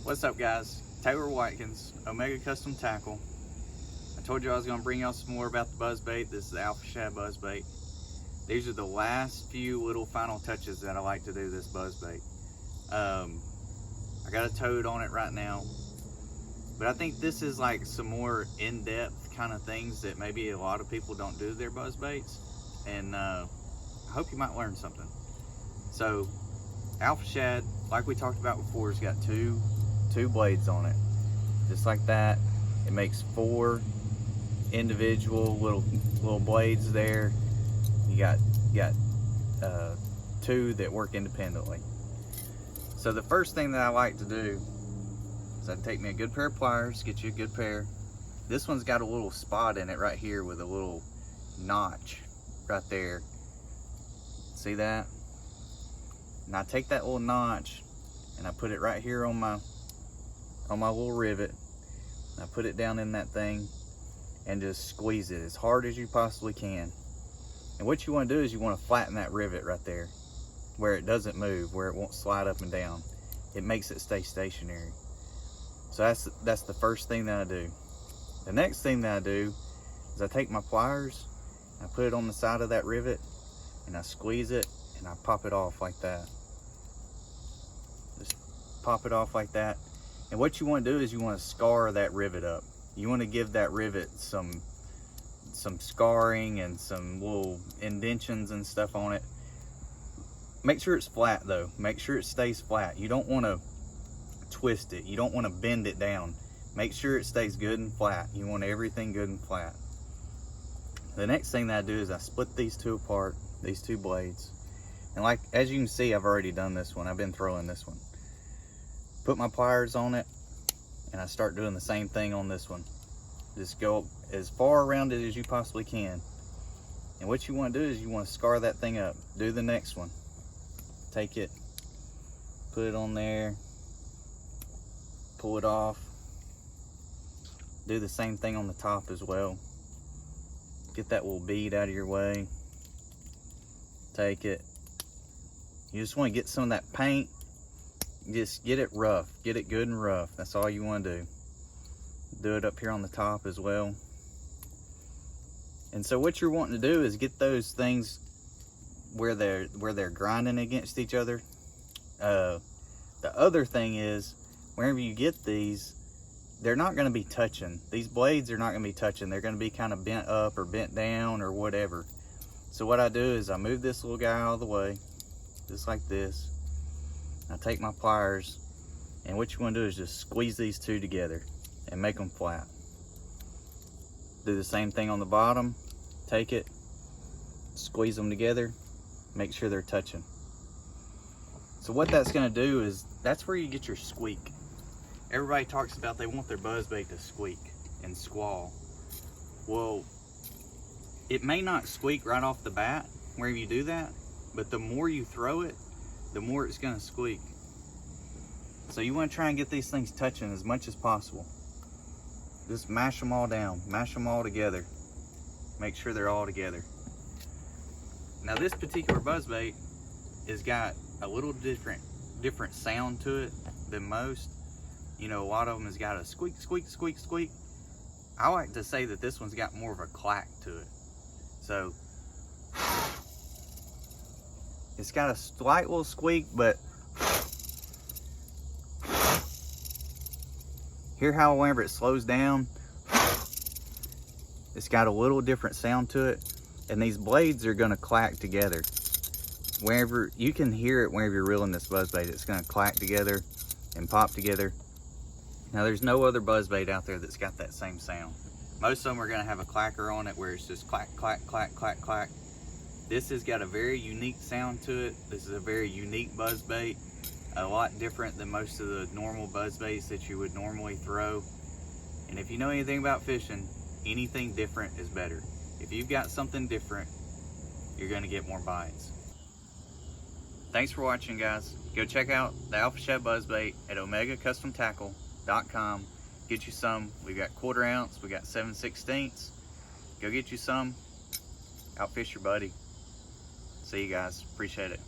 What's up, guys? Taylor Watkins, Omega Custom Tackle. I told you I was going to bring y'all some more about the buzzbait. This is the Alpha Shad buzzbait. These are the last few little final touches that I like to do this buzzbait. I got a toad on it right now, but I think this is like some more in-depth kind of things that maybe a lot of people don't do their buzzbaits, and I hope you might learn something. So, Alpha Shad, like we talked about before, has got two blades on it, just like that. It makes 4 individual little blades there. You got 2 that work independently. So the first thing that I like to do is I take me a good pair of pliers, get you a good pair. This one's got a little spot in it right here with a little notch right there. See that? And I take that little notch and I put it right here on my little rivet. I put it down in that thing and just squeeze it as hard as you possibly can. And what you want to do is you want to flatten that rivet right there where it doesn't move, where it won't slide up and down. It makes it stay stationary. So that's the first thing that I do. The next thing that I do is I take my pliers, I put it on the side of that rivet, and I squeeze it and I pop it off like that. Just pop it off like that. And what you want to do is you want to scar that rivet up. You want to give that rivet some scarring and some little indentions and stuff on it. Make sure it's flat though. Make sure it stays flat. You don't want to twist it. You don't want to bend it down. Make sure it stays good and flat. You want everything good and flat. The next thing that I do is I split these two apart, these two blades. And like, as you can see, I've already done this one. I've been throwing this one. Put my pliers on it and I start doing the same thing on this one. Just go as far around it as you possibly can. And what you want to do is you want to scar that thing up. Do the next one. Take it, put it on there, pull it off. Do the same thing on the top as well. Get that little bead out of your way. Take it. You just want to get some of that paint. Just get it rough. Get it good and rough. That's all you want to do. Do it up here on the top as well. And so what you're wanting to do is get those things where they're grinding against each other. The other thing is, whenever you get these, they're not going to be touching. These blades are not going to be touching. They're going to be kind of bent up or bent down or whatever. So what I do is I move this little guy out of the way, just like this. I take my pliers, and what you want to do is just squeeze these two together and make them flat. Do the same thing on the bottom. Take it, squeeze them together, make sure they're touching. So what that's going to do is, that's where you get your squeak. Everybody talks about they want their buzzbait to squeak and squall. Well, it may not squeak right off the bat wherever you do that, but the more you throw it, the more it's going to squeak. So you want to try and get these things touching as much as possible. Just mash them all down, mash them all together. Make sure they're all together. Now this particular buzzbait has got a little different sound to it than most. You know, a lot of them has got a squeak, squeak, squeak, squeak. I like to say that this one's got more of a clack to it. So it's got a slight little squeak, but hear how whenever it slows down, it's got a little different sound to it. And these blades are gonna clack together. Whenever, you can hear it whenever you're reeling this buzzbait, it's gonna clack together and pop together. Now there's no other buzzbait out there that's got that same sound. Most of them are gonna have a clacker on it where it's just clack, clack, clack, clack, clack. This has got a very unique sound to it. This is a very unique buzzbait. A lot different than most of the normal buzzbaits that you would normally throw. And if you know anything about fishing, anything different is better. If you've got something different, you're gonna get more bites. Thanks for watching, guys. Go check out the Alpha Shad buzzbait at omegacustomtackle.com. Get you some. We got 1/4 ounce, we got 7/16. Go get you some. Outfish your buddy. See you guys. Appreciate it.